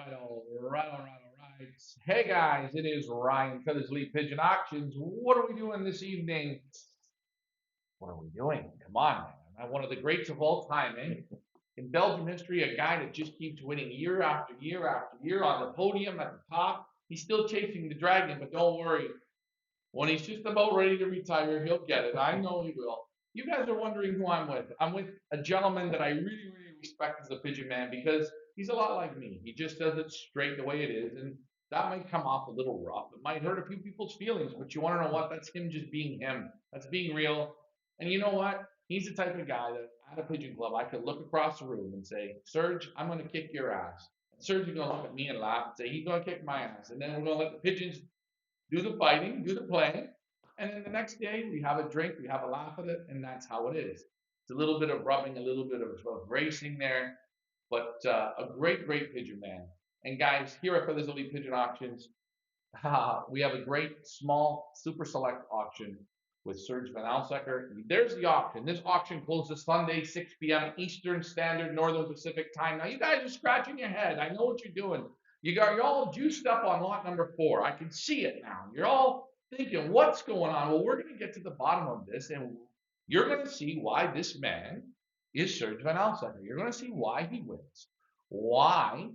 All right. Hey guys, it is Ryan Feathersley Pigeon Auctions. What are we doing this evening? What are we doing? Come on, man. I'm one of the greats of all time, eh? In Belgian history, a guy that just keeps winning year after year after year on the podium at the top. He's still chasing the dragon, but don't worry. When he's just about ready to retire, he'll get it. I know he will. You guys are wondering who I'm with. I'm with a gentleman that I really respect as a pigeon man because he's a lot like me. He just does it straight the way it is. And that might come off a little rough. It might hurt a few people's feelings, but you want to know what? That's him just being him. That's being real. And you know what? He's the type of guy that at a pigeon club, I could look across the room and say, Serge, I'm going to kick your ass. And Serge is going to look at me and laugh and say, he's going to kick my ass. And then we're going to let the pigeons do the fighting, do the playing, and then the next day we have a drink, we have a laugh at it, and that's how it is. It's a little bit of rubbing, a little bit of racing there, but a great pigeon man. And guys, here at Feathers Elite Pigeon Auctions, we have a great small super select auction with Serge Van Alsacker. There's the auction. This auction closes Sunday, 6 p.m. Eastern Standard Northern Pacific Time. Now you guys are scratching your head. I know what you're doing. You're all juiced up on lot number 4. I can see it now. You're all thinking, what's going on? Well, we're going to get to the bottom of this, and you're going to see why this man is Serge Van Alsacker. You're going to see why he wins, why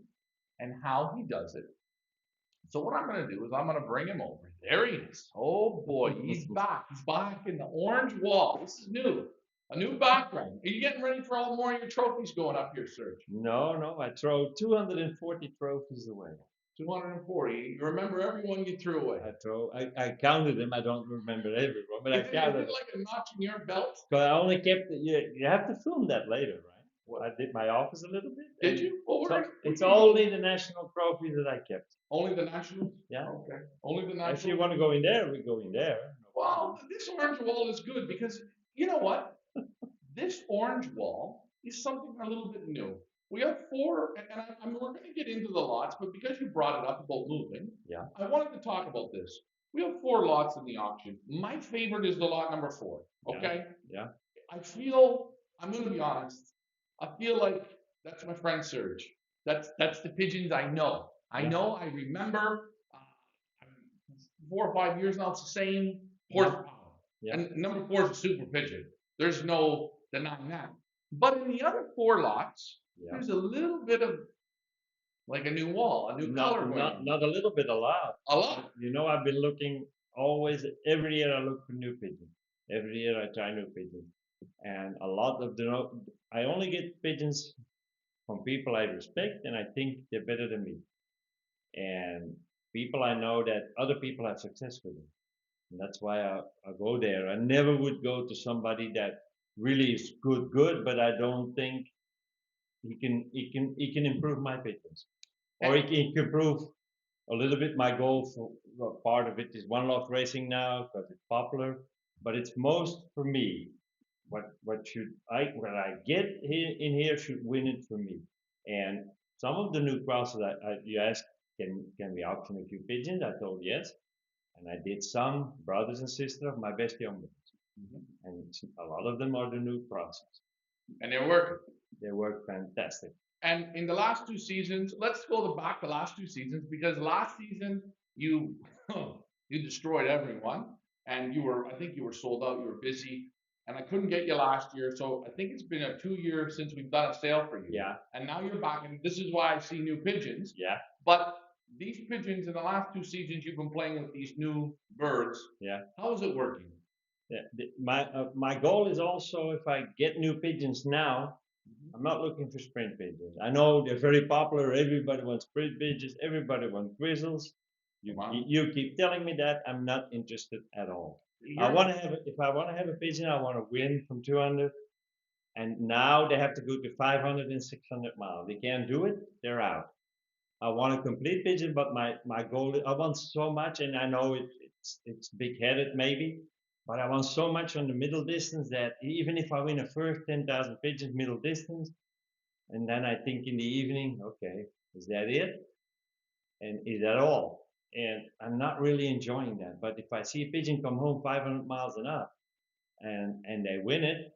and how he does it. So what I'm going to do is I'm going to bring him over. There he is. Oh boy, he's back. He's back in the orange wall. This is new. A new background. Are you getting ready for all more of your trophies going up here, Serge? No, I throw 240 trophies away. 240. You remember everyone you threw away. I counted them. I don't remember everyone, but I counted Is it like a notch in your belt? Because I only kept you have to film that later, right? Well, I did my office a little bit. Did you? Well, it's only the national trophies that I kept. Only the nationals? Yeah. Okay. Only the nationals. If you want to go in there, we go in there. Well, this orange wall is good because you know what? This orange wall is something a little bit new. We have 4, and we're going to get into the lots, but because you brought it up about moving, yeah, I wanted to talk about this. We have 4 lots in the auction. My favorite is the lot number 4. Okay. Yeah. I feel I'm going to be honest. I feel like that's my friend Serge. That's the pigeons I know. I know. I remember. 4 or 5 years now, it's the same horsepower. Yeah. And number 4 is a super pigeon. There's no denying that. But in the other 4 lots, there's a little bit of like a new wall, a new color. Not a little bit, a lot. A lot. You know, I've been looking always, every year I look for new pigeons. Every year I try new pigeons. And a lot of I only get pigeons from people I respect and I think they're better than me. And people I know that other people have success with them. And that's why I go there. I never would go to somebody that really is good, but I don't think he can improve my pigeons. Or he can improve a little bit. My goal for part of it is one-loft racing now because it's popular, but it's most for me. What I get in here should win it for me. And some of the new crosses you asked, can we auction a few pigeons? I told yes, and I did some brothers and sisters of my best young ones, and a lot of them are the new crosses. And they work. They work fantastic. And in the last 2 seasons, let's go back the last 2 seasons because last season you you destroyed everyone, and I think you were sold out. You were busy, and I couldn't get you last year. So I think it's been 2 years since we've done a sale for you. Yeah. And now you're back, and this is why I see new pigeons. Yeah. But these pigeons in the last 2 seasons, you've been playing with these new birds. Yeah. How is it working? Yeah. My goal is also if I get new pigeons now, I'm not looking for sprint pigeons. I know they're very popular. Everybody wants sprint pigeons. Everybody wants grizzles. You keep telling me that. I'm not interested at all. If I want to have a pigeon, I want to win from 200. And now they have to go to 500 and 600 miles. They can't do it. They're out. I want a complete pigeon, but my goal is I want so much, and I know it's big-headed maybe, but I want so much on the middle distance that even if I win a first 10,000 pigeons middle distance, and then I think in the evening, okay, is that it? And is that all? And I'm not really enjoying that. But if I see a pigeon come home 500 miles and up, and they win it,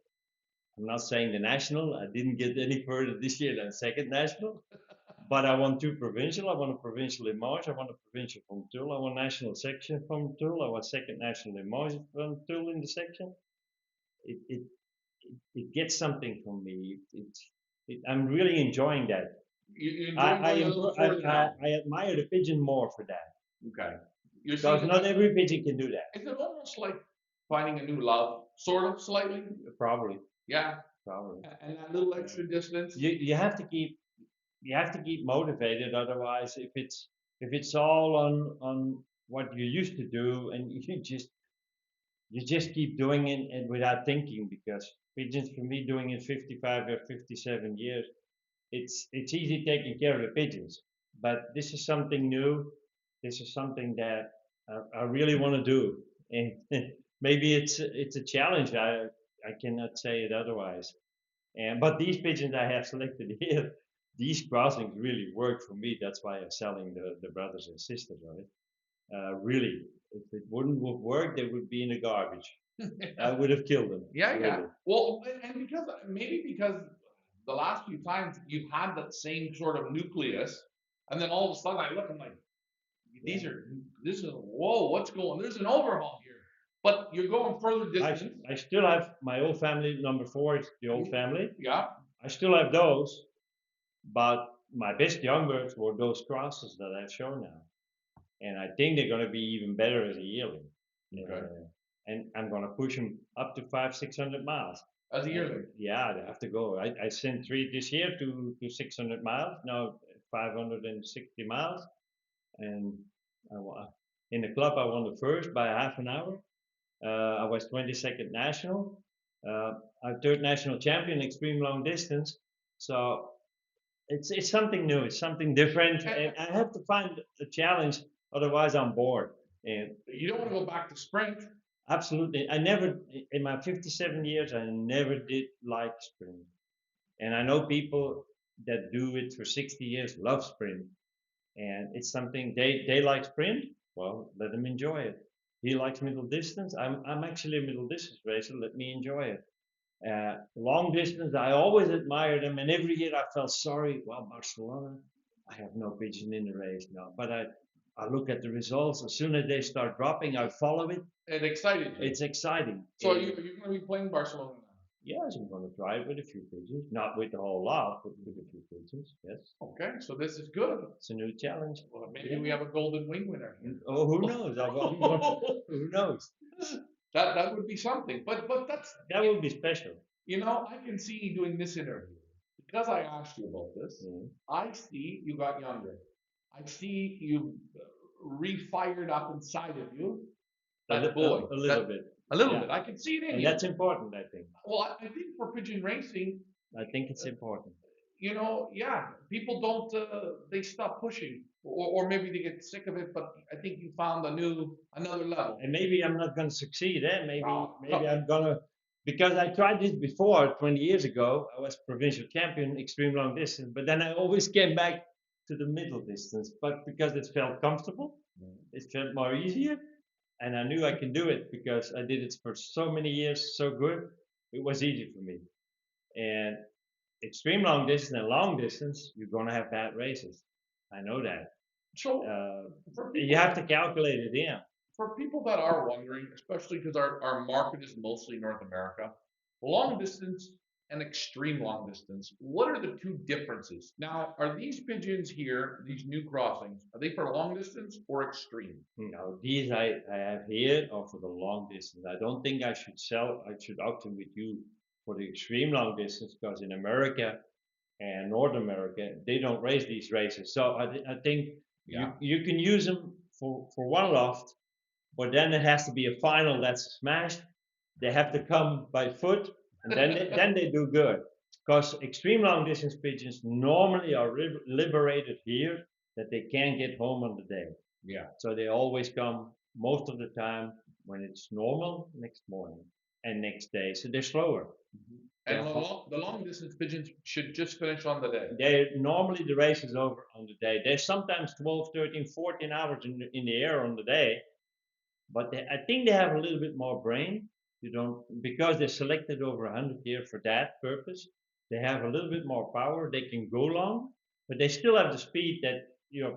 I'm not saying the national. I didn't get any further this year than second national. But I won 2 provincial. I won a provincial in March. I won a provincial from Tulle. I won national section from Tulle. I won second national in March from Tulle in the section. It gets something from me. I'm really enjoying that. You enjoy going a little further now. I admire the pigeon more for that. Okay. You're Because seeing not that, every pigeon can do that. is it almost like finding a new love, sort of, slightly? Probably, Yeah. probably. And that little extra distance. You have to keep motivated. Otherwise, if it's all on what you used to do, and you just keep doing it and without thinking, because pigeons, for me, doing it 55 or 57 years, it's easy taking care of the pigeons. But this is something new. This is something that I really want to do, and maybe it's a challenge. I cannot say it otherwise. And but these pigeons I have selected here, these crossings really work for me. That's why I'm selling the brothers and sisters on it. Really, if it wouldn't have worked, they would be in the garbage. I would have killed them. Yeah, yeah. Really. Well, and because maybe because the last few times you've had that same sort of nucleus, and then all of a sudden I look, I'm like, this is whoa, what's going? There's an overhaul here, but you're going further distance. I still have my old family. Number 4 is the old family. Yeah. I still have those, but my best young birds were those crosses that I've shown now, and I think they're going to be even better as a yearling. Okay. And I'm going to push them up to 500-600 miles. As a yearling. Yeah, they have to go. I sent 3 this year to 600 miles. Now 560 miles, and in the club I won the first by half an hour. I was 22nd national. I'm third national champion extreme long distance. So it's something new. It's something different, and I have to find a challenge. Otherwise, I'm bored. And you don't want to go back to sprint. Absolutely. I never, in my 57 years, I never did like sprint. And I know people that do it for 60 years love sprint. And it's something they like sprint. Well, let them enjoy it. He likes middle distance. I'm actually a middle distance racer. Let me enjoy it. Long distance, I always admire them. And every year I felt sorry. Well, Barcelona, I have no pigeon in the race now. But I look at the results. As soon as they start dropping, I follow it. It excited you. It's exciting. So you're going to be playing Barcelona now? Yes, I'm going to try it with a few pigeons. Not with the whole lot, but with a few pigeons. Yes. Okay, so this is good. It's a new challenge. Well, maybe we have a golden wing winner. Oh, who knows? Who knows? That would be something. But that would be special. You know, I can see you doing this interview because I asked you about this. I see you got younger. I see you refired up inside of you. That boy, a little bit. A little bit. I can see it in and you. That's important, I think. Well, I think for pigeon racing, I think it's important. You know, yeah, people don't. They stop pushing, or maybe they get sick of it. But I think you found another level. And maybe I'm not going to succeed. Maybe I'm gonna. Because I tried this before 20 years ago. I was provincial champion extreme long distance, but then I always came back to the middle distance. But because it felt comfortable, it felt more easier, and I knew I can do it because I did it for so many years, so good. It was easy for me. And extreme long distance and long distance, you're gonna have bad races. I know that. So you have to calculate it in. For people that are wondering, especially because our market is mostly North America, long distance and extreme long distance, what are the two differences? Now, are these pigeons here, these new crossings, are they for long distance or extreme? No, these I have here are for the long distance. I don't think I should auction with you for the extreme long distance, because in America and North America, they don't race these races. So I think you can use them for one-loft, but then it has to be a final that's smashed. They have to come by foot, and then they do good. Because extreme long distance pigeons normally are liberated here that they can't get home on the day. Yeah. So they always come most of the time when it's normal next morning and next day. So they're slower. And the long distance pigeons should just finish on the day. Normally the race is over on the day. They're sometimes 12, 13, 14 hours in the air on the day. But I think they have a little bit more brain. Because they're selected over 100 years for that purpose. They have a little bit more power. They can go long, but they still have the speed that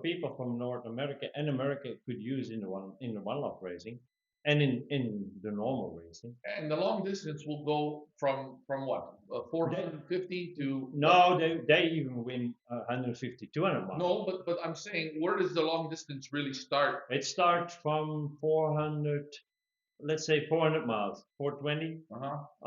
people from North America and America could use in the one-loft racing, and in the normal racing. And the long distance will go from what? 450 to No, they even win 150, 200 miles. No, but I'm saying, where does the long distance really start? It starts from 400, let's say 400 miles, 420,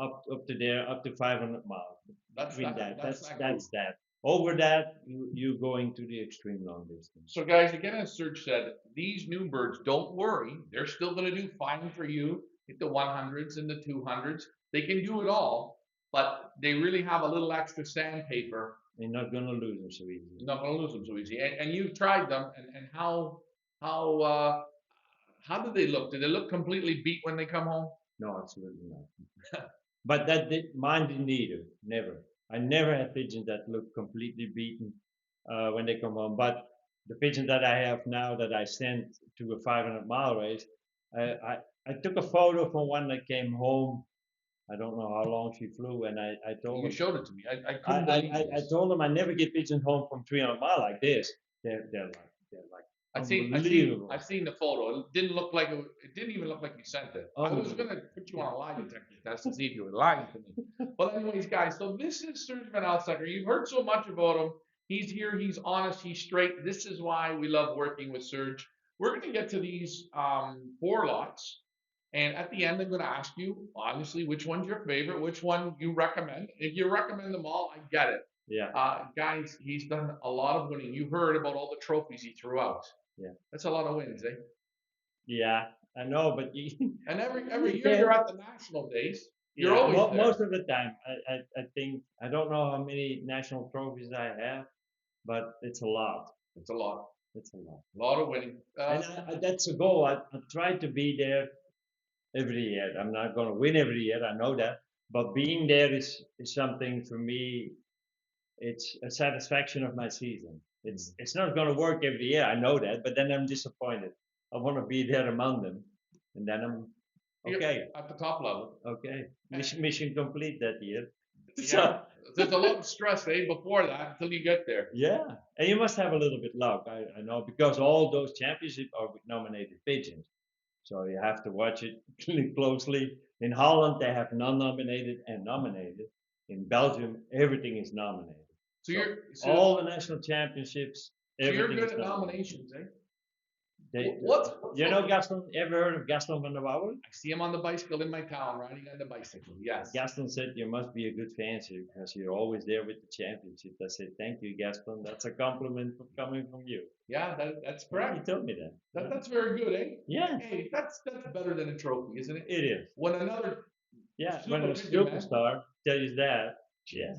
up to there, up to 500 miles. Between that's that. Over that, you going to the extreme long distance. So guys, again, as Serge said, these new birds, don't worry, they're still going to do fine for you. Hit the 100s and the 200s. They can do it all, but they really have a little extra sandpaper. You're not going to lose them so easy. You're not going to lose them so easy. And you've tried them, and how do they look? Do they look completely beat when they come home? No, absolutely not. But mine didn't either. Never. I never had pigeons that look completely beaten when they come home. But the pigeon that I have now that I sent to a 500-mile race, I took a photo from one that came home. I don't know how long she flew, and I told him. You showed it to me. I couldn't believe it. I told him I never get pigeons home from 300 miles like this. They're like I've seen the photo. It didn't look like it didn't even look like you sent it. I was gonna put you on a lie detector test to see if you were lying to me. But anyways, guys, so this is Serge Van Elsacker. You've heard so much about him. He's here. He's honest. He's straight. This is why we love working with Serge. We're gonna get to these 4 lots, and at the end, I'm gonna ask you honestly which one's your favorite, which one you recommend. If you recommend them all, I get it. Yeah. Guys, he's done a lot of winning. You heard about all the trophies he threw out. Yeah. That's a lot of wins, eh? Yeah, I know, but and every year you're at the national days. You're always there. Most of the time. I think I don't know how many national trophies I have, but it's a lot. It's a lot. It's a lot. A lot of winning. And that's a goal. I try to be there every year. I'm not going to win every year. I know that, but being there is something for me. It's a satisfaction of my season. It's not going to work every year. I know that, but then I'm disappointed. I want to be there among them, and then I'm okay. You're at the top level. Okay, mission complete that year. Yeah. So, there's a lot of stress, eh, before that until you get there. Yeah, and you must have a little bit luck. I know, because all those championships are with nominated pigeons, so you have to watch it closely. In Holland, they have non-nominated and nominated. In Belgium, everything is nominated. So all the national championships. So you're good at nominations, eh? You know Gaston? Ever heard of Gaston van der Wouwen? I see him on the bicycle in my town, riding on the bicycle. Yes. Gaston said you must be a good fancier because you're always there with the championship. I said, thank you, Gaston. That's a compliment coming from you. Yeah, that's correct. He told me that. That's very good, eh? Yeah. Hey, that's better than a trophy, isn't it? It is. When another when a superstar tells you that, yeah.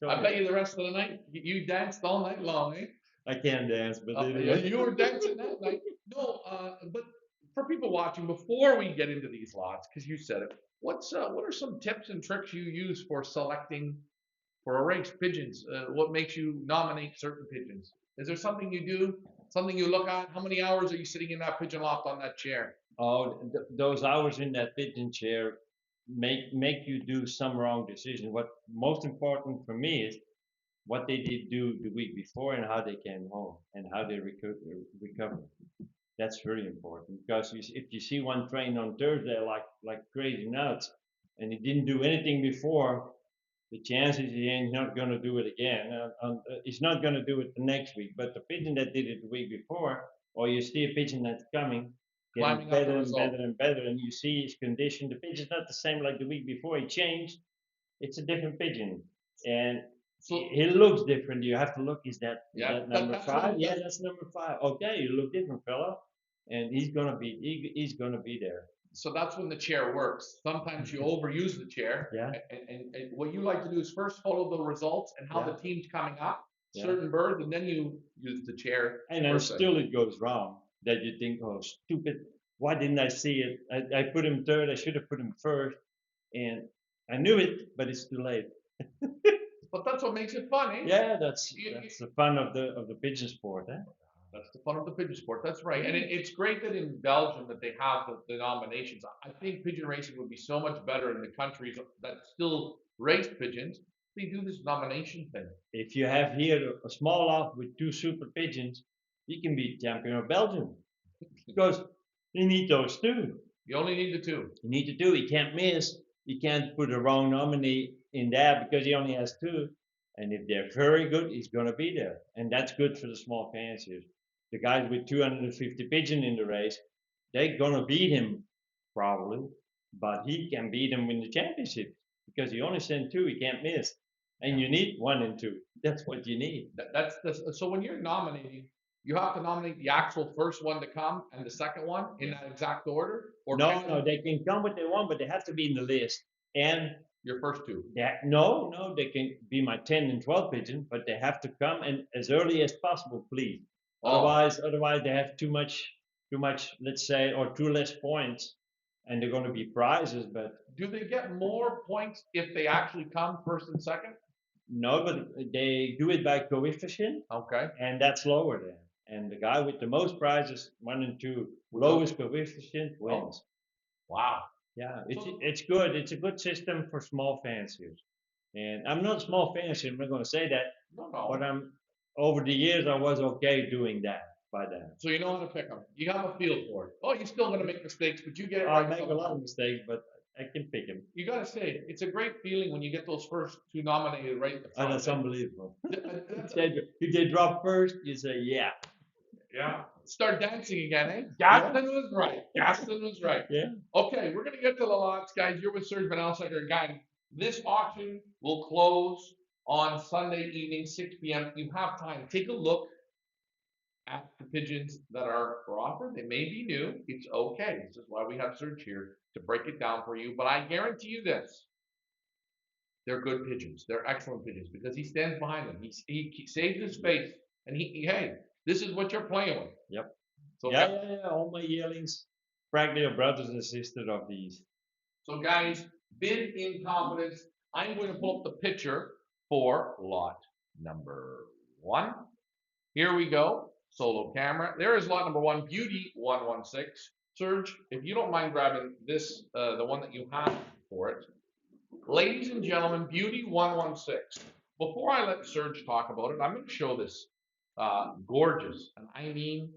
I bet you the rest of the night you danced all night long, eh? I can't dance, but you were dancing that night. No, but for people watching, before we get into these lots, because you said it, what are some tips and tricks you use for selecting for a race pigeons? What makes you nominate certain pigeons? Is there something you do? Something you look at? How many hours are you sitting in that pigeon loft on that chair? Oh, those hours in that pigeon chair make you do some wrong decision. What most important for me is what they did do the week before and how they came home and how they recover. That's very important, because if you see one train on Thursday like crazy nuts and he didn't do anything before, the chances he ain't not going to do it again. He's not going to do it the next week. But the pigeon that did it the week before, or you see a pigeon that's coming, getting better and better and better, and you see his condition. The pigeon's not the same like the week before. He changed. It's a different pigeon, and so he looks different. You have to look. Is that number 5? Yeah, that's number 5. Okay, you look different, fella, and he's gonna be there. So that's when the chair works. Sometimes you overuse the chair. Yeah. And what you like to do is first follow the results and how the team's coming up, certain birds, and then you use the chair. And then still it goes wrong. That you think, oh, stupid, why didn't I see it? I put him third, I should have put him first. And I knew it, but it's too late. But that's what makes it fun, eh? Yeah, that's the fun of the pigeon sport, eh? That's the fun of the pigeon sport. That's right. And it's great that in Belgium that they have the nominations. I think pigeon racing would be so much better in the countries that still race pigeons they do this nomination thing? If you have here a small loft with 2 super pigeons, you can be champion of Belgium because you need those 2. You only need the 2. You need to do. He can't miss. You can't put a wrong nominee in there because he only has 2. And if they're very good, he's going to be there. And that's good for the small fanciers. The guys with 250 pigeon in the race, they're going to beat him probably, but he can beat him in the championship because he only sent 2. He can't miss. And you need 1 and 2. That's what you need. So when you're nominating, you have to nominate the actual first one to come and the second one in that exact order? Or No, they can come what they want, but they have to be in the list. And your first 2? No, they can be my 10 and 12 pigeon, but they have to come and as early as possible, please. Otherwise they have too much, let's say, or 2 less points, and they're going to be prizes. But do they get more points if they actually come first and second? No, but they do it by coefficient. Okay. And that's lower then. And the guy with the most prizes, 1 and 2, lowest coefficient wins. Wow. Yeah, it's good. It's a good system for small fanciers. And I'm not a small fancier, I'm not going to say that. No. But over the years, I was okay doing that by that. So you know how to pick them. You have a feel for it. Oh, you're still going to make mistakes, but you get it I right. make a lot of mistakes, but I can pick them. You got to say, it's a great feeling when you get those first 2 nominated right at the front. That's unbelievable. If they drop first, you say, yeah. Yeah. Start dancing again, eh? Gaston was right. Gaston was right. Yeah. Okay, we're going to get to the lots, guys. You're with Serge Van Elsacker. Guys, this auction will close on Sunday evening, 6 p.m. You have time. Take a look at the pigeons that are for offer. They may be new. It's okay. This is why we have Serge here to break it down for you. But I guarantee you this. They're good pigeons. They're excellent pigeons because he stands behind them. He saves his face. And hey, this is what you're playing with. Yep. So Yeah. All my yearlings, practically are brothers and sisters of these. So guys, bid in confidence. I'm going to pull up the picture for lot number 1. Here we go. Solo camera. There is lot number 1, Beauty 116. Serge, if you don't mind grabbing this, the one that you have for it. Ladies and gentlemen, Beauty 116. Before I let Serge talk about it, I'm going to show this gorgeous, and I mean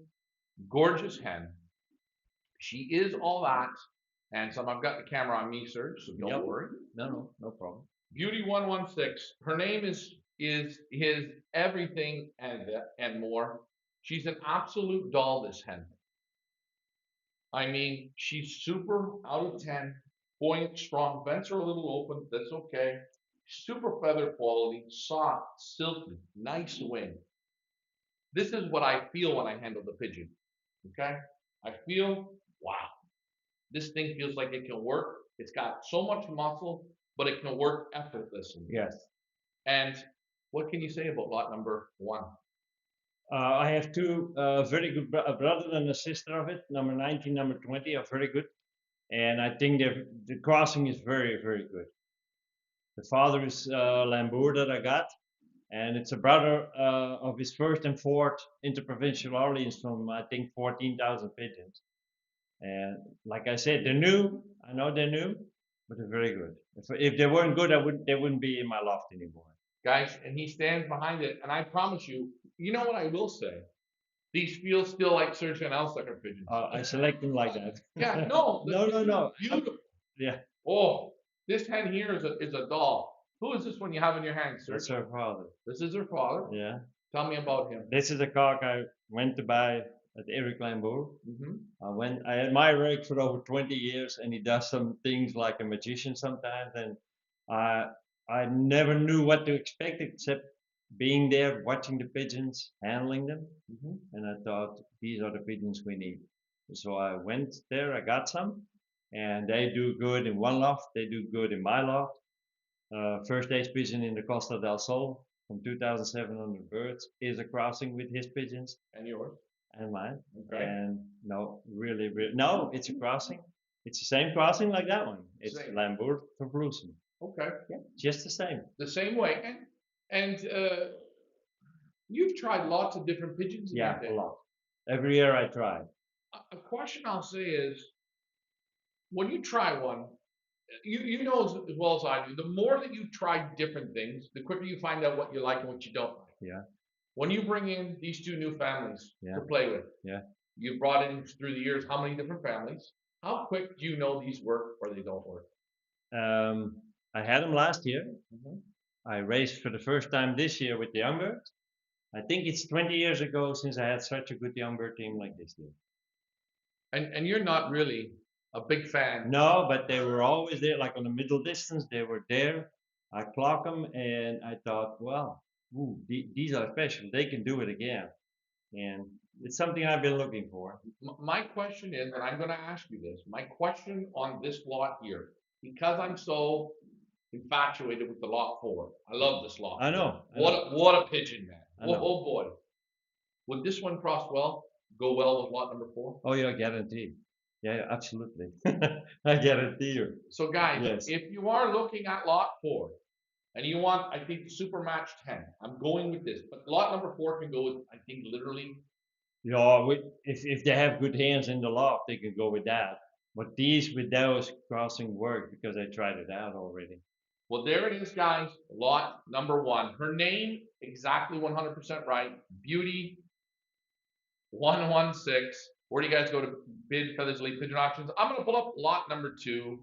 gorgeous hen. She is all that, and so I've got the camera on me, Serge, so don't worry. No problem. Beauty 116. Her name is his everything and more. She's an absolute doll, this hen. I mean, she's super out of 10, buoyant, strong. Vents are a little open. That's okay. Super feather quality, soft, silky, nice wing. This is what I feel when I handle the pigeon. Okay? I feel, wow. This thing feels like it can work. It's got so much muscle, but it can work effortlessly. Yes. And what can you say about lot number 1? I have 2 very good, a brother and a sister of it. Number 19, number 20 are very good. And I think the crossing is very, very good. The father is Lambour that I got. And it's a brother of his first and fourth interprovincial Orleans from, I think, 14,000 pigeons. And like I said, they're new. I know they're new, but they're very good. If they weren't good, they wouldn't be in my loft anymore. Guys, and he stands behind it. And I promise you, you know what I will say? These feel still like Serge Van Elsacker pigeons. I select them like that. Yeah, no. No. Beautiful. Yeah. Oh, this hen here is a doll. Who is this one you have in your hand, sir? That's her father. This is her father. Yeah. Tell me about him. This is a cock I went to buy at Eric Lambour. I admire Eric for over 20 years, and he does some things like a magician sometimes, and I never knew what to expect except being there, watching the pigeons, handling them, and I thought these are the pigeons we need. So I went there, I got some, and they do good in one loft. They do good in my loft. First age pigeon in the Costa del Sol from 2,700 birds is a crossing with his pigeons. And yours? And mine. Okay. And no, really, no, it's a crossing. It's the same crossing like that one. It's Lambour for Bluesem. Okay. Yeah, just the same. The same way. And you've tried lots of different pigeons. Yeah, a lot. Every year I try. A question I'll say is, when you try one, you know as well as I do, the more that you try different things, the quicker you find out what you like and what you don't like. Yeah. When you bring in these two new families Yeah. to play with, Yeah. you've brought in through the years how many different families? How quick do you know these work or they don't work? I had them last year. Mhm. I raced for the first time this year with the young bird. I think it's 20 years ago since I had such a good young bird team like this year. And you're not really a big fan. No, but they were always there, like on the middle distance, they were there. I clock them and I thought, well, these are special. They can do it again. And it's something I've been looking for. My question is, and I'm going to ask you this, my question on this lot here, because I'm so infatuated with the lot 4. I love this lot. I know. What a pigeon, man. I know. Oh boy. Would this one go well with lot number 4? Oh yeah, guaranteed. Yeah, absolutely. I guarantee you. So guys, Yes. if you are looking at lot 4 and you want, I think, the super match 10, I'm going with this, but lot number 4 can go with, I think, literally. Yeah, if they have good hands in the loft, they can go with that. But these with those crossing work because I tried it out already. Well, there it is, guys. Lot number 1. Her name, exactly 100% right. Beauty 116. Where do you guys go to bid Feathers Elite Pigeon Auctions? I'm going to pull up lot number 2,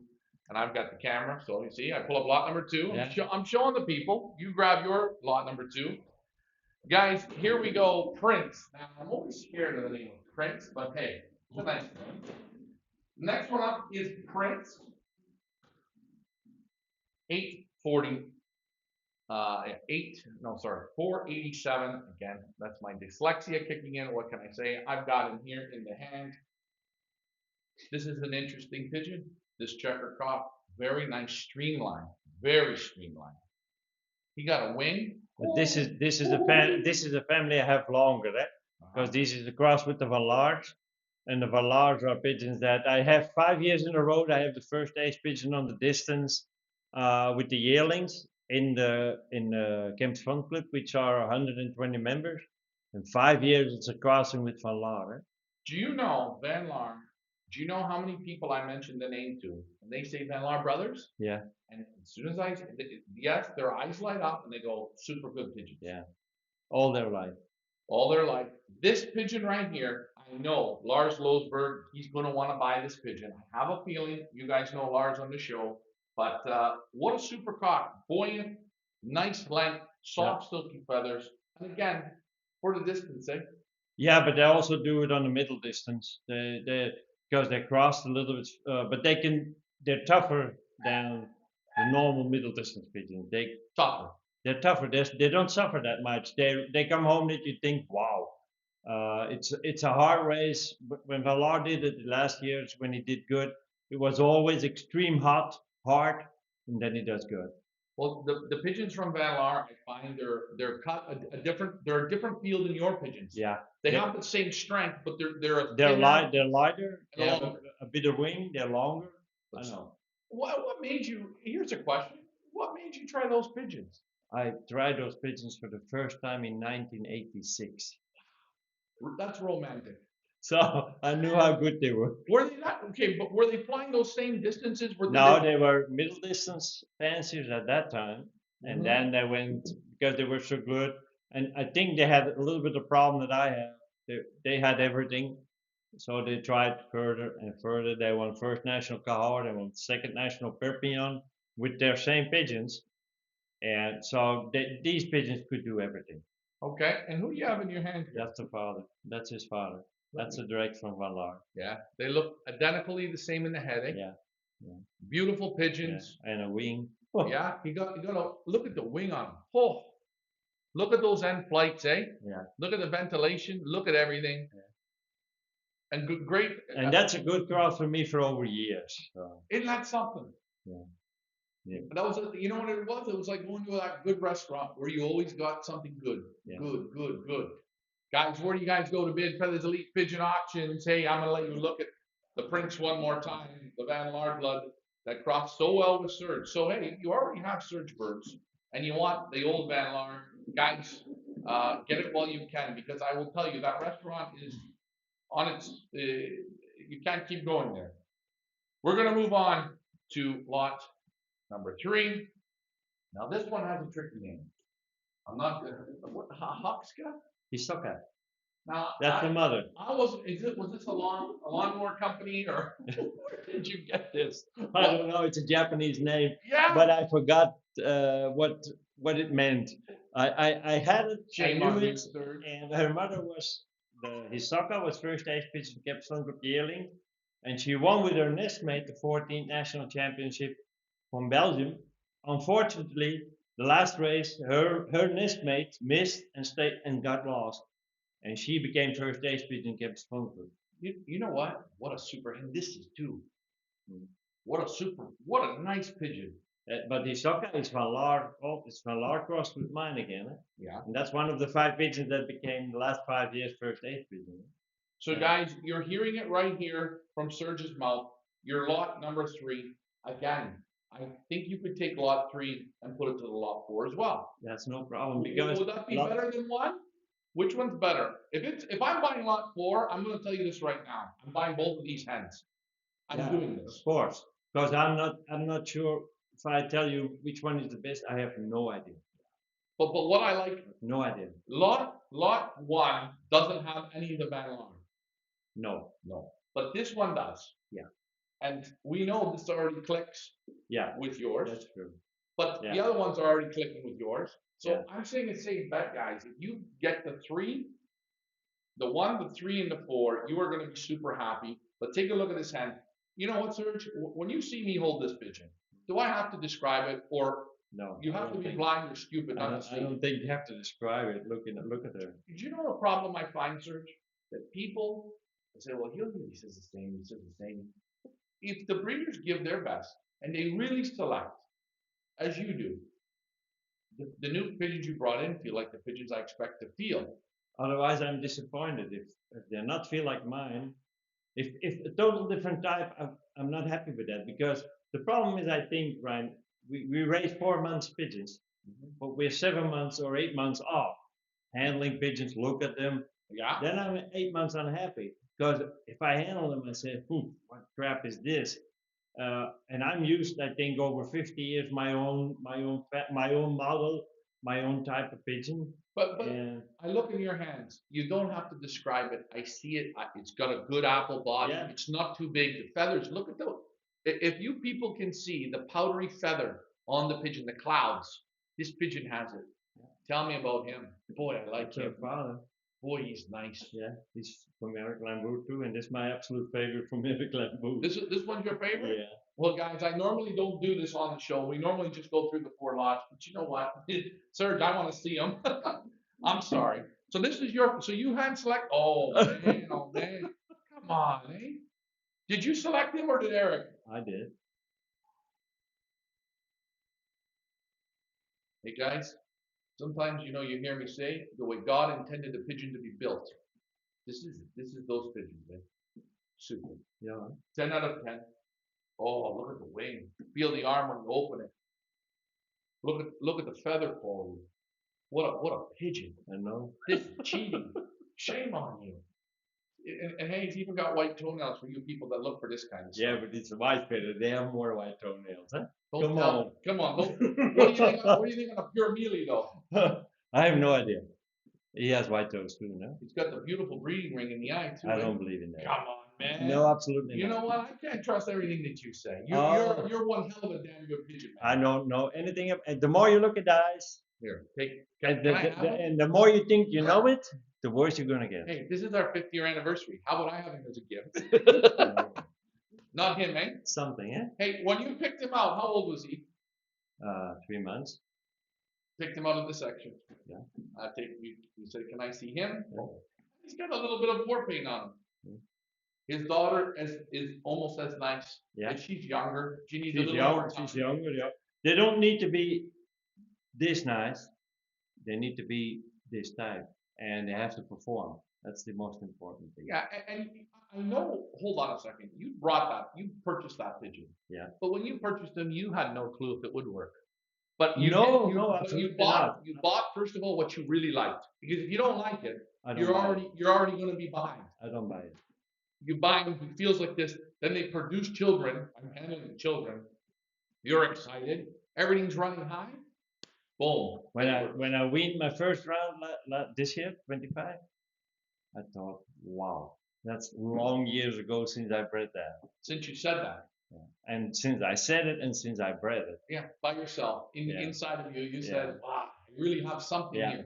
and I've got the camera. So let me see. I pull up lot number 2. Yeah. I'm showing the people. You grab your lot number 2. Guys, here we go. Prince. Now, I'm always scared of the name of Prince, but hey, it's a nice name. Next one up is Prince. 840. 487. Again, that's my dyslexia kicking in. What can I say? I've got him here in the hand. This is an interesting pigeon. This checker crop, very nice, streamlined, very streamlined. He got a wing. But this is a family I have longer, because this is a cross with the Van Laars, and the Van Laars are pigeons that I have 5 years in a row. I have the first ace pigeon on the distance with the yearlings in the Kemp's Fun Club, which are 120 members, and 5 years it's a crossing with Van Laar. Do you know Van Laar? Do you know how many people I mentioned the name to? And they say Van Laar brothers? Yeah. And as soon as yes, their eyes light up and they go, super good pigeons. Yeah. All their life. All their life. This pigeon right here, I know Lars Losberg, he's going to want to buy this pigeon. I have a feeling you guys know Lars on the show, but what a super cock. Buoyant, nice length, soft, silky feathers. And again, for the distance, eh? Yeah, but they also do it on the middle distance. Because they crossed a little bit, but they're tougher than the normal middle distance pigeons. Tougher. They're tougher. They don't suffer that much. They come home that you think, wow, it's a hard race. But when Van Laar did it last year, when he did good, it was always extreme hard, and then he does good. Well, the pigeons from Van Laar, I find they're cut they're a different feel than your pigeons. Yeah. They have the same strength, but they're lighter. They have longer. a bit of wing. They're longer. But I know. What made you? Here's a question. What made you try those pigeons? I tried those pigeons for the first time in 1986. That's romantic. So I knew how good they were. Were they not okay? But were they flying those same distances? No, they were middle distance fanciers at that time, and then they went because they were so good. And I think they had a little bit of problem that I have. They had everything, so they tried further and further. They won first national Cahors, they won second national Perpignan with their same pigeons, and so these pigeons could do everything. Okay, and who do you have in your hand? That's the father. That's his father. That's a direct from Van Laar. Yeah, they look identically the same in the head. Eh? Yeah. Beautiful pigeons. Yeah. And a wing. Yeah, you got to look at the wing on them. Oh, look at those end flights, eh? Yeah. Look at the ventilation. Look at everything. Yeah. And great. And that's a good cross for me for over years. So. Isn't that something? Yeah. Yeah. That was, you know what it was? It was like going to that good restaurant where you always got something good. Yeah. Good. Guys, where do you guys go to bid Feathers Elite Pigeon Auctions? Hey, I'm going to let you look at the Prince one more time, the Van Laar blood that crops so well with Serge. So, hey, you already have Serge birds and you want the old Van Laar. Guys, get it while you can, because I will tell you that restaurant is on its, you can't keep going there. We're going to move on. to lot number 3. Now this one has a tricky name. I'm not good. What, Huxka? Elsacker. Now That's the mother. was this a lawnmower company or where did you get this? I don't know. It's a Japanese name, Yeah. but I forgot what it meant. I had it. Shame I on knew you, it. Serge. And her mother was Elsacker was first stage pigeon capstone group yearling, and she won with her nestmate the 14th national championship from Belgium. Unfortunately, the last race, her nestmate missed and got lost, and she became first stage pigeon capstone group. You know what? What a super, and this is too. Mm. What a nice pigeon. But the Elsacker is van Laar. Oh, it's van Laar crossed with mine again. Yeah. And that's one of the 5 pigeons that became the last 5 years first stage pigeon. So guys, you're hearing it right here from Serge's mouth. Your lot number 3. Again, I think you could take lot 3 and put it to the lot 4 as well. That's no problem because would that be better than 1? Which one's better? If I'm buying lot 4, I'm going to tell you this right now. I'm buying both of these hens. I'm doing this. Of course, because I'm not sure if I tell you which one is the best. I have no idea. But what I like, no idea. Lot 1 doesn't have any of the Van Laar. No. But this one does. Yeah. And we know this already clicks. Yeah. With yours. That's true. But the other ones are already clicking with yours. So I'm saying a safe bet, guys. If you get the 3, the 1, the 3, and the 4, you are going to be super happy. But take a look at this hen. You know what, Serge? When you see me hold this pigeon, do I have to describe it, or no? You have to be blind or stupid not to see. I don't think you have to describe it. Look at her. Did you know the problem I find, Serge? That people say, "Well, he says the same. He says the same." If the breeders give their best and they really select, as you do, the new pigeons you brought in feel like the pigeons I expect to feel. Otherwise, I'm disappointed if they're not feel like mine. If a total different type, I'm not happy with that, because the problem is, I think, Ryan, we raise 4 months pigeons, but we're 7 months or 8 months off handling pigeons. Look at them. Yeah. Then I'm 8 months unhappy, because if I handle them, I say, what crap is this? And I'm used, I think, over 50 years, my own model, my own type of pigeon. But I look in your hands. You don't have to describe it. I see it. It's got a good apple body. Yeah. It's not too big. The feathers, look at those. If you people can see the powdery feather on the pigeon, the clouds, this pigeon has it. Tell me about him. Boy, I like him. Father. Boy, he's nice. Yeah, he's from Eric Lambeau too, and this is my absolute favorite from Eric Lambeau. This one's your favorite? Yeah. Well, guys, I normally don't do this on the show. We normally just go through the 4 lots, but you know what? Serge, I want to see them. I'm sorry. So this is so you hand select. Oh man, come on, eh? Did you select him or did Eric? I did. Hey guys, sometimes you hear me say the way God intended the pigeon to be built. This is those pigeons, eh? Super. Yeah. 10 out of 10. Oh, look at the wing. Feel the arm when you open it. Look at the feather quality. What a pigeon. I know. This is cheating. Shame on you. And hey, he's even got white toenails for you people that look for this kind of stuff. Yeah, but it's a white feather. They have more white toenails, huh? Come on. What do you think on a pure mealy though? I have no idea. He has white toes too, no? He's got the beautiful breeding ring in the eye too. I don't believe in that. Come on, man. No, absolutely not. You know what? I can't trust everything that you say. You're one hell of a damn good pigeon, man. I don't know anything. And the more you look at the eyes, here, and the more you think you know it, the worse you're gonna get. Hey, this is our 5th year anniversary. How about I have him as a gift? Not him, eh? Something, eh? Hey, when you picked him out, how old was he? 3 months. Picked him out of the section. Yeah. You said, can I see him? Yeah. He's got a little bit of war paint on him. Yeah. His daughter is almost as nice. Yeah. And she's younger. She's younger. She's younger. Yeah. They don't need to be this nice. They need to be this type, and they have to perform. That's the most important thing. Yeah, and I know. Hold on a second. You purchased that pigeon. Yeah. But when you purchased them, you had no clue if it would work. But you bought first of all what you really liked, because if you don't like it, you're already going to be behind. I don't buy it. You buy them, he feels like this. Then they produce children. I'm handling children. You're excited. Everything's running high. Boom. When I win my first round this year, 25, I thought, wow, that's long years ago since I bred that. Since you said that. Yeah. And since I said it and since I bred it. Yeah, by yourself. Inside of you, you said, wow, I really have something here.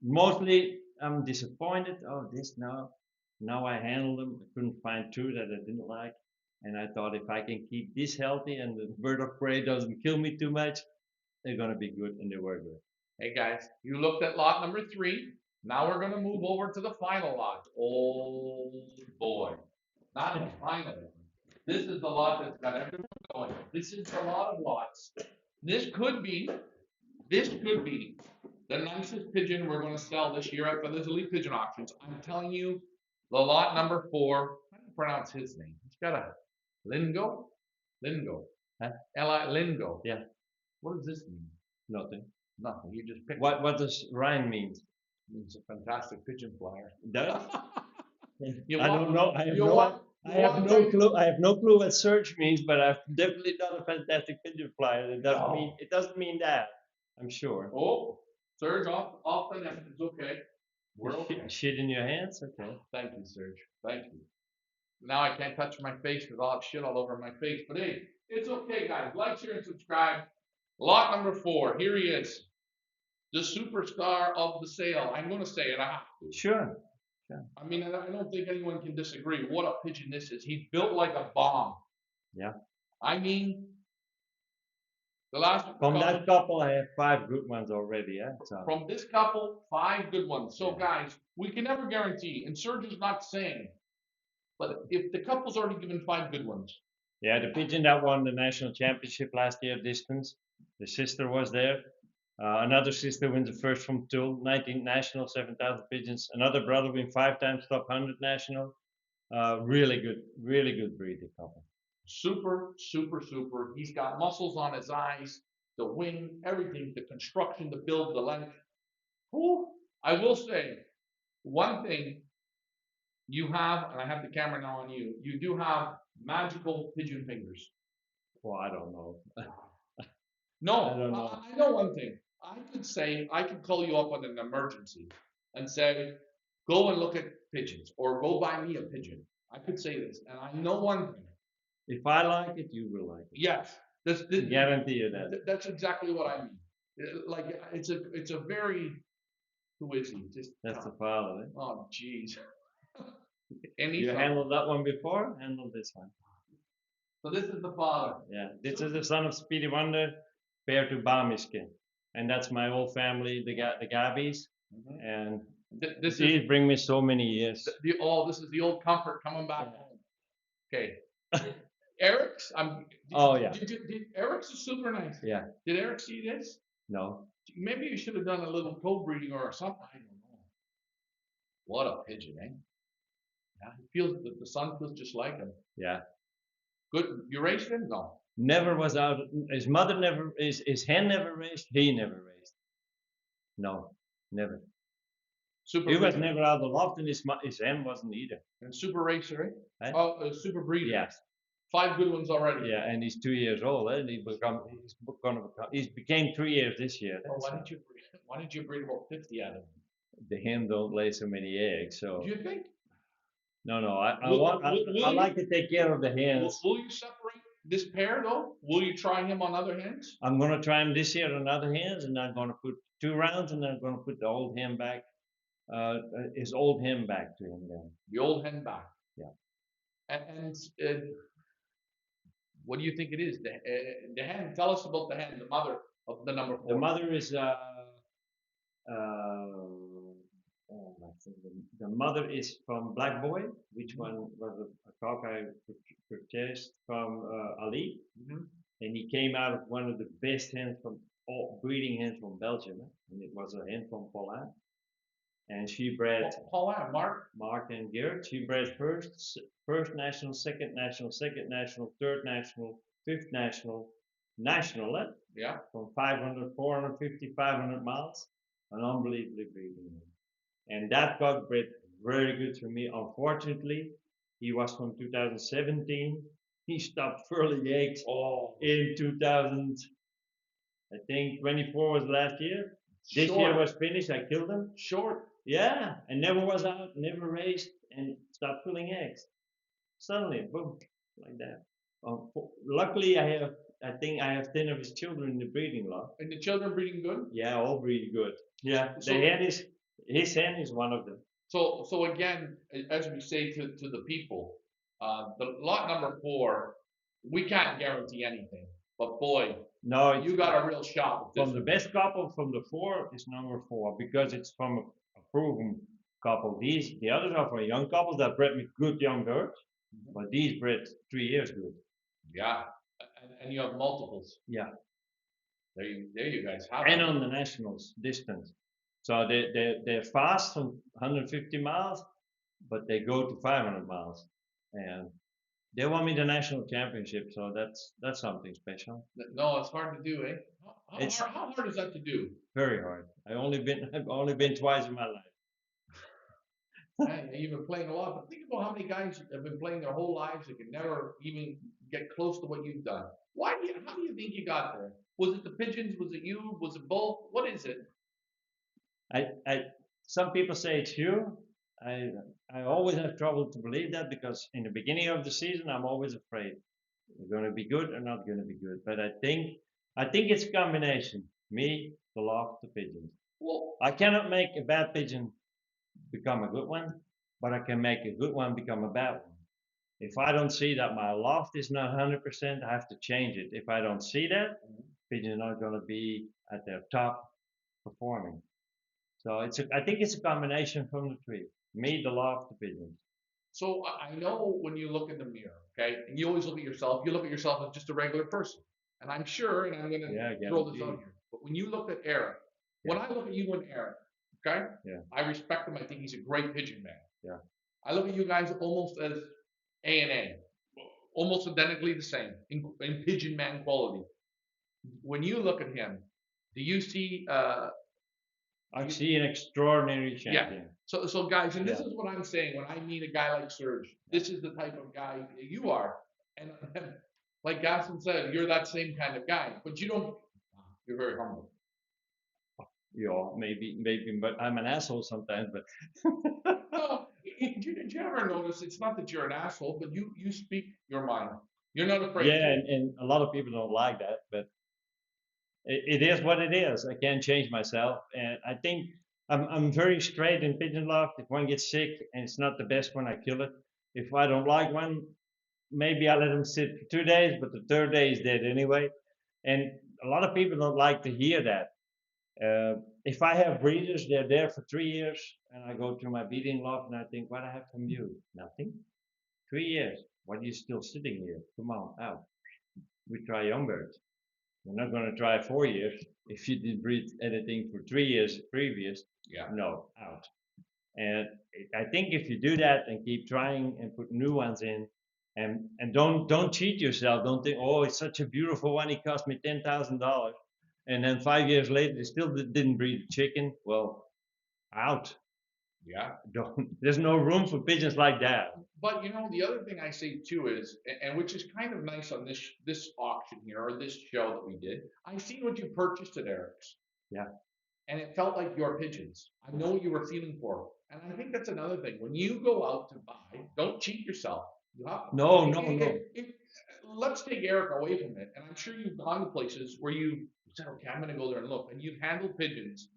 Mostly I'm disappointed. Oh, this now I handle them. I couldn't find two that I didn't like. And I thought if I can keep this healthy and the bird of prey doesn't kill me too much, they're going to be good, and they were good. Hey guys, you looked at lot number 3. Now we're going to move over to the final lot. Oh boy. Not the final one. This is the lot that's got everyone going. This is a lot of lots. This could be the nicest pigeon we're going to sell this year at the Elite Pigeon Auctions. I'm telling you, the lot number 4, how do you pronounce his name? He's got a Lingo? Huh? Lingo. Yeah. What does this mean? Nothing. Nothing. You just picked What does Ryan mean? He's a fantastic pigeon flyer. Does? You I want- don't know. I have you no want- I you have want no to- clue. I have no clue what Serge means, but I've definitely not a fantastic pigeon flyer. It doesn't No. mean it doesn't mean that. I'm sure. Oh, Serge off the net. It's okay. We're okay. Shit in your hands? Okay. Thank you, Serge. Thank you. Now I can't touch my face because I'll have shit all over my face. But hey, it's okay, guys. Like, share, and subscribe. Lot number 4. Here he is. The superstar of the sale. I'm going to say it. I have to. Sure. I mean, I don't think anyone can disagree. What a pigeon this is. He's built like a bomb. Yeah. I mean, the last From that couple, I have 5 good ones already. Yeah. So. From this couple, 5 good ones. So guys, we can never guarantee, and Serge is not saying, but if the couple's already given 5 good ones. Yeah, the pigeon that won the national championship last year, distance. The sister was there. Another sister wins the first from Tulle, 19 national, 7,000 pigeons. Another brother win 5 times top 100 national. Really good breed, the couple. Super, super, super. He's got muscles on his eyes, the wing, everything, the construction, the build, the length. Whew. I will say one thing you have, and I have the camera now on you, you do have magical pigeon fingers. Well, I don't know. No, I don't know. I know one thing. I could call you up on an emergency and say, go and look at pigeons or go buy me a pigeon. I could say this, and I know one thing. If I like it, you will like it. Yes, Guarantee you that. That's exactly what I mean. Like it's a very, who is he? Just That's the father. Eh? oh jeez. And You handled that one before. Handle this one. So this is the father. Yeah, this is the son of Speedy Wonder, pair to Bamiske, and that's my whole family, the Gabbies, and these bring me so many years. This is the old comfort coming back home. Okay. Eric's. Eric's is super nice. Yeah. Did Eric see this? No. Maybe you should have done a little co-breeding or something. I don't know. What a pigeon, eh? Yeah, he feels the son feels just like him. Yeah. Good. You raised him? No. Never was out. His mother never. His hen never raised. He never raised. No, never. Super. He was never out of the loft, and his hen wasn't either. And super racer, eh? Eh? Oh, super breeder. Yes. 5 good ones already. Yeah, and he's 2 years old. Eh? He became 3 years this year. Oh, why did you breed about 50 out of him? The hen don't lay so many eggs, so. Do you think? No. I like to take care of the hens. Will you separate this pair though? Will you try him on other hens? I'm gonna try him this year on other hens, and I'm gonna put 2 rounds, and I'm gonna put the old hen back, his old hen back to him then. The old hen back. Yeah. And what do you think it is? The hen. Tell us about the hen, the mother of the number 4. The mother is the mother is from Black Boy, which one was a cock I purchased from Ali, and he came out of one of the best hens from breeding hens from Belgium, and it was a hen from Poland, and she bred Poland, Mark and Gert. She bred first national, second national, third national, fifth national, yeah, from 500, 450, 500 miles, an unbelievably breeding hen. And that cock bred very good for me. Unfortunately, He was from 2017. He stopped furling eggs Oh, in 2000. I think 24 was last year. This year was finished. I killed him. short. Yeah, I never was out, never raced, and stopped pulling eggs. Suddenly, boom, like that. Luckily, I think I have 10 of his children in the breeding lot. And the children breeding good? Yeah, all breed good. Yeah, So- his hen is one of them. So again, as we say to the people, the lot number 4, we can't guarantee anything. But boy, No, it's you got a real shot with this from the one. best couple from the 4 is number 4 because it's from a proven couple. The others are from young couples that bred with good young birds, but these bred 3 years good. Yeah, and you have multiples. Yeah. There you guys have And it. on the nationals distance. So they're fast from 150 miles, but they go to 500 miles, and they won me the national championship. So that's something special. No, it's hard to do, eh? It's- How hard is that to do? Very hard. I've only been twice in my life. Hey, you've been playing a lot, but think about how many guys have been playing their whole lives that can never even get close to what you've done. How do you think you got there? Was it the pigeons? Was it you? Was it both? What is it? Some people say it's you. I always have trouble to believe that because in the beginning of the season I'm always afraid we're going to be good or not going to be good. But I think it's a combination. Me, the loft, the pigeons. Well, I cannot make a bad pigeon become a good one, but I can make a good one become a bad one. If I don't see that my loft is not 100%, I have to change it. If I don't see that, pigeons are not going to be at their top performing. So I think it's a combination from the three. Me, the loft, the pigeons. so I know when you look in the mirror, okay, and you always look at yourself, you look at yourself as just a regular person. And I'm sure, and I'm going to Yeah, throw this guaranteed. out here, but when you look at Eric, when I look at you and Eric, okay, Yeah. I respect him. I think he's a great pigeon man. Yeah. I look at you guys almost as A&A, almost identically the same in pigeon man quality. When you look at him, do you see? I see an extraordinary Yeah. champion. So guys, and this Yeah. is what I'm saying when I meet a guy like Serge. This is the type of guy you are, and like Gaston said, you're that same kind of guy. But you don't. You're very humble. Yeah, maybe, but I'm an asshole sometimes. But No, did you ever notice? It's not that you're an asshole, but you speak your mind. You're not afraid. yeah, to. and a lot of people don't like that, but it is what it is. I can't change myself, and I think I'm very straight in pigeon loft. If one gets sick and it's not the best one, I kill it. If I don't like one, maybe I let them sit for 2 days, but the third day is dead anyway. And a lot of people don't like to hear that. If I have breeders, they're there for 3 years, and I go to my breeding loft and I think, what I have from you? Nothing. 3 years. Why are you still sitting here? Come on, out. We try young birds. We're not going to try 4 years. If you did breed anything for 3 years previous, Yeah. no, out. And I think if you do that and keep trying and put new ones in, and don't cheat yourself. Don't think, oh, it's such a beautiful one. He cost me $10,000, and then 5 years later they still didn't breed a chicken. Well, out. Yeah. There's no room for pigeons like that. But the other thing I say too is, and which is kind of nice on this auction here or this show that we did. I seen what you purchased at Eric's. Yeah. And it felt like your pigeons. I know what you were feeling for. And I think that's another thing. When you go out to buy, don't cheat yourself. You have, No. let's take Eric away from it. And I'm sure you've gone to places where you said, okay, I'm going to go there and look. And you've handled pigeons.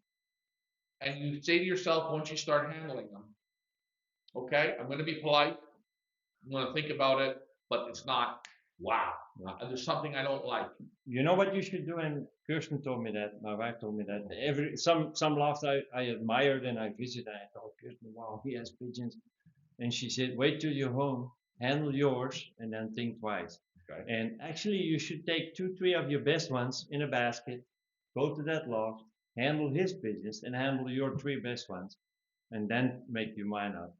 And you say to yourself, once you start handling them, okay, I'm going to be polite. I'm going to think about it, but it's not, wow, there's something I don't like. You know what you should do? And Kirsten told me that. My wife told me that. Some lofts I admired and I visited. And I thought, Kirsten, wow, he has pigeons. And she said, wait till you're home, handle yours, and then think twice. Okay. And actually, you should take 2-3 of your best ones in a basket, go to that loft, handle his pigeons, and handle your 3 best ones, and then make your mind up.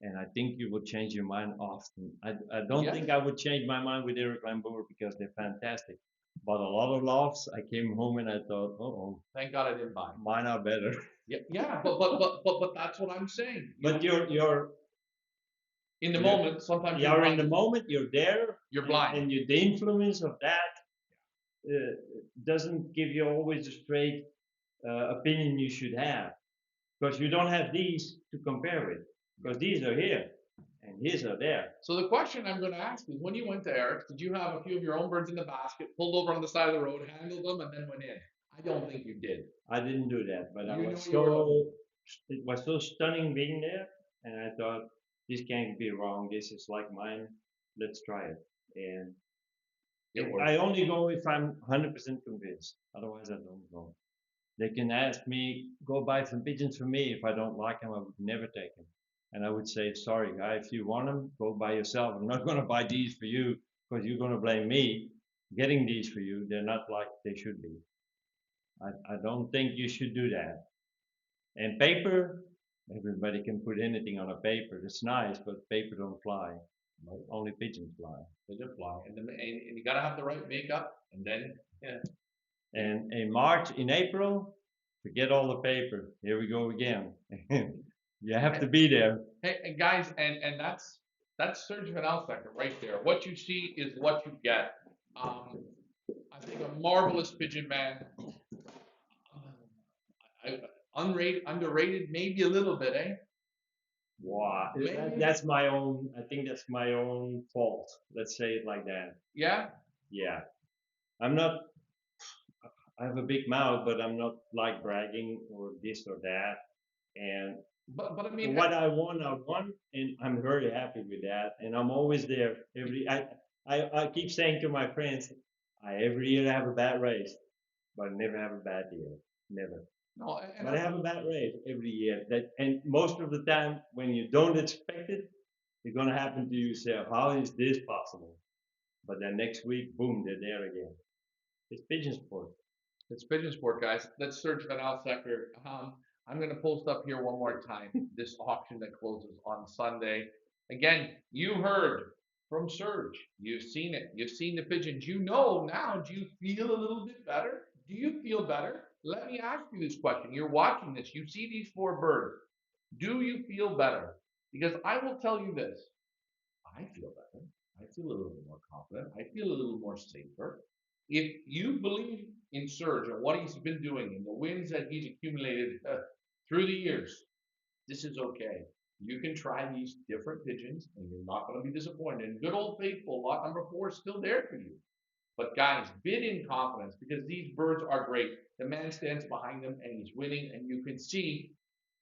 And I think you will change your mind often. I don't think I would change my mind with Eric Lambour because they're fantastic. But a lot of lofts, I came home and I thought, oh, thank God I didn't buy. Mine are better. Yeah, but that's what I'm saying. But your In the moment, sometimes you're in the moment, you're there, You're blind. and the influence of that doesn't give you always a straight opinion you should have, because you don't have these to compare with, because these are here and his are there. So the question I'm going to ask is, when you went to Eric's, did you have a few of your own birds in the basket, pulled over on the side of the road, handled them, and then went in? I don't think you did. I didn't do that, but it was so stunning being there, and I thought, this can't be wrong. This is like mine. Let's try it. And I only go if I'm 100% convinced. Otherwise, I don't go. They can ask me, go buy some pigeons for me. If I don't like them, I would never take them. And I would say, sorry, guy, if you want them, go buy yourself. I'm not going to buy these for you because you're going to blame me getting these for you. They're not like they should be. I don't think you should do that. And paper, everybody can put anything on a paper. It's nice, but paper don't fly. Only pigeons fly. Pigeons fly, and you gotta have the right makeup, and then And in March, in April, forget all the paper. Here we go again. You have to be there. Hey, and guys, and that's Serge van Elsacker right there. What you see is what you get. I think a marvelous pigeon man. Underrated, maybe a little bit, eh? Wow, that's my own. I think that's my own fault. Let's say it like that. Yeah. Yeah, I'm not. I have a big mouth, but I'm not like bragging or this or that. And but I mean, what I want, and I'm very happy with that. And I'm always there. I keep saying to my friends, every year I have a bad race, but I never have a bad year. Never. No, but I have a bad race every year. And most of the time, when you don't expect it, it's going to happen to you. Say, how is this possible? But then next week, boom, they're there again. It's pigeon sport. It's pigeon sport, guys. Let's search van Elsacker. I'm going to post up here one more time this auction that closes on Sunday. Again, you heard from Serge. You've seen it. You've seen the pigeons. You know now. Do you feel a little bit better? Do you feel better? Let me ask you this question. You're watching this. You see these 4 birds. Do you feel better? Because I will tell you this. I feel better. I feel a little bit more confident. I feel a little more safer. If you believe in Serge and what he's been doing and the wins that he's accumulated through the years, this is okay. You can try these different pigeons and you're not going to be disappointed. And good old faithful lot number 4 is still there for you. But guys, bid in confidence because these birds are great. The man stands behind them and he's winning, and you can see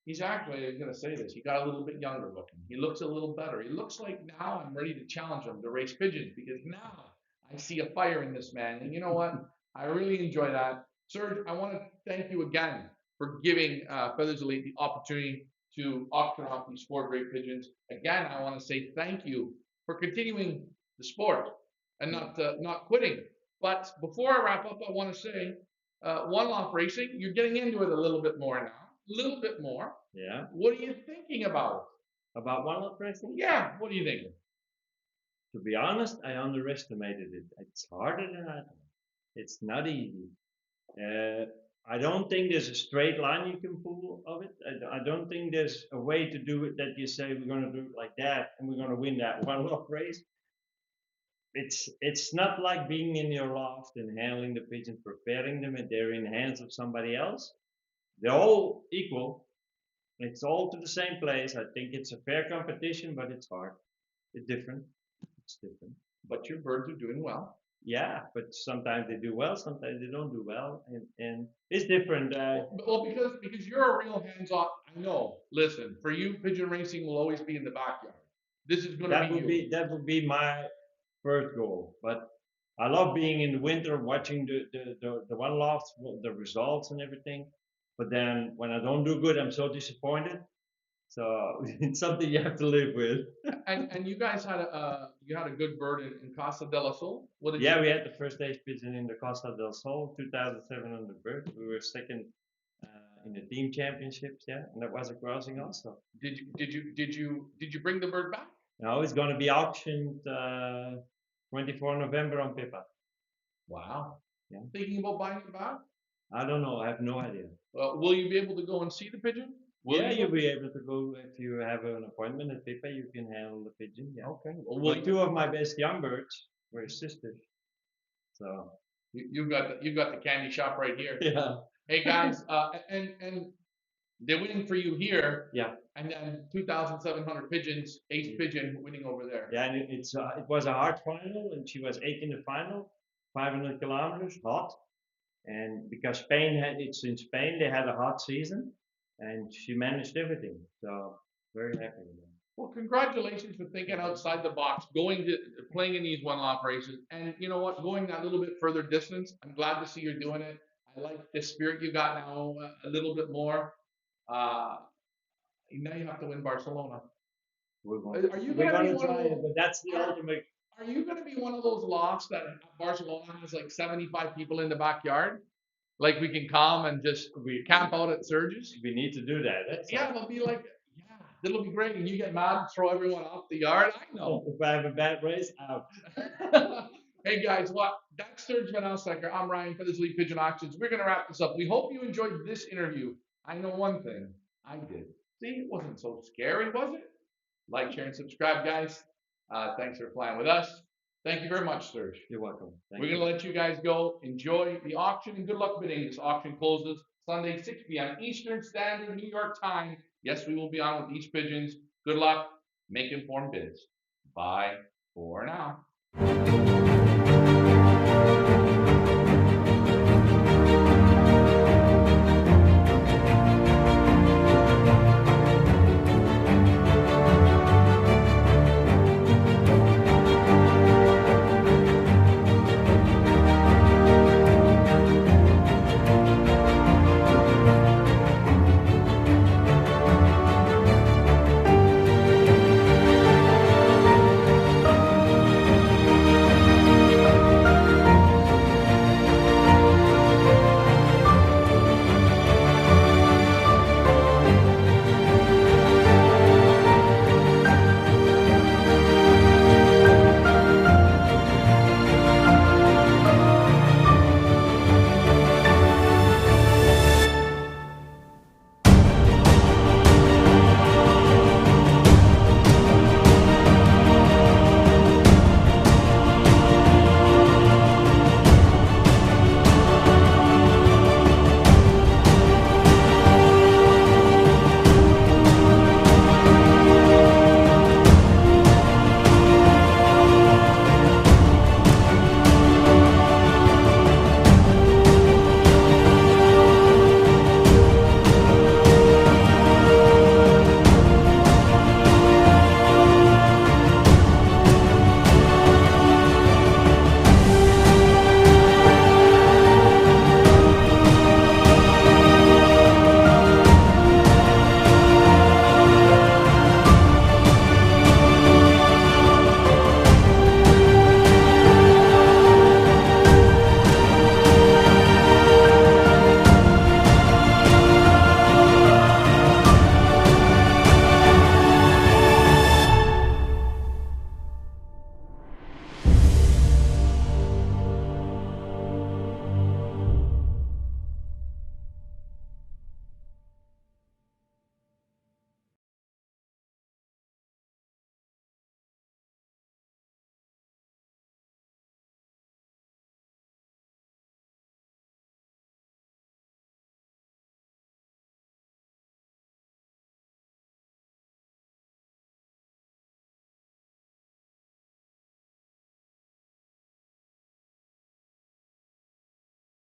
he's actually, I'm going to say this, he got a little bit younger looking. He looks a little better. He looks like now I'm ready to challenge him to race pigeons because now I see a fire in this man. And you know what? I really enjoy that. Serge, I want to thank you again for giving Feathers Elite the opportunity to auction off these 4 great pigeons. Again, I want to say thank you for continuing the sport and not quitting. But before I wrap up, I want to say, one-loft racing, you're getting into it a little bit more now. A little bit more. Yeah. What are you thinking about? About one-loft racing? Yeah, what are you thinking? To be honest, I underestimated it. It's harder than I thought. It's not easy. I don't think there's a straight line you can pull of it. I don't think there's a way to do it that you say we're going to do it like that and we're going to win that one-loft race. It's not like being in your loft and handling the pigeons, preparing them, and they're in the hands of somebody else. They're all equal. It's all to the same place. I think it's a fair competition, but it's hard. It's different. It's different. But your birds are doing well. Yeah, but sometimes they do well, sometimes they don't do well, and it's different. Well, because you're a real hands-on. I know. Listen, for you, pigeon racing will always be in the backyard. This is going to be that would be my first goal. But I love being in the winter, watching the one lofts, the results and everything. But then when I don't do good, I'm so disappointed. So it's something you have to live with. And you guys had a good bird in Costa del Sol. We had the first stage pigeon in the Costa del Sol, 2,700 birds. We were second in the team championships, and that was a crossing also. Did you bring the bird back? No, it's going to be auctioned 24 November on Pippa. Wow. Yeah. Thinking about buying it back? I don't know. I have no idea. Will you be able to go and see the pigeon? Will Yeah, you? you'll be able to go if you have an appointment at Pippa. You can handle the pigeon. Yeah. Okay. Well, Well, two of my best young birds were his sisters. So you've got the candy shop right here. yeah, Hey guys, and they're winning for you here, yeah, and then 2,700 pigeons, ace pigeon winning over there. yeah. And it was a hard final, and she was 8th in the final, 500 kilometers, hot. And because it's in Spain, they had a hot season, and she managed everything. So very happy with that. Well, congratulations for thinking outside the box, playing in these one-off races, and you know what, going that little bit further distance. I'm glad to see you're doing it. I like the spirit you got now a little bit more. Now you have to win Barcelona. Are you We're going to be gonna one try of it, those? but that's the ultimate. Are you going to be one of those lofts that Barcelona has like 75 people in the backyard? Like we can come and just camp out at Serge's? We need to do that. That's Yeah, it'll be like, yeah, it'll be great. And you get mad and throw everyone off the yard. I know. If I have a bad race, out. Hey guys, that's Serge Van Elsacker. I'm Ryan for this Lead Pigeon Auctions. We're going to wrap this up. We hope you enjoyed this interview. I know one thing. I did. See, it wasn't so scary, was it? Like, share, and subscribe, guys. Thanks for flying with us. Thank you very much, Serge. You're welcome. We're going to let you guys go. Enjoy the auction and good luck bidding. This auction closes Sunday, 6 p.m. Eastern Standard New York time. Yes, we will be on with each pigeons. Good luck. Make informed bids. Bye for now.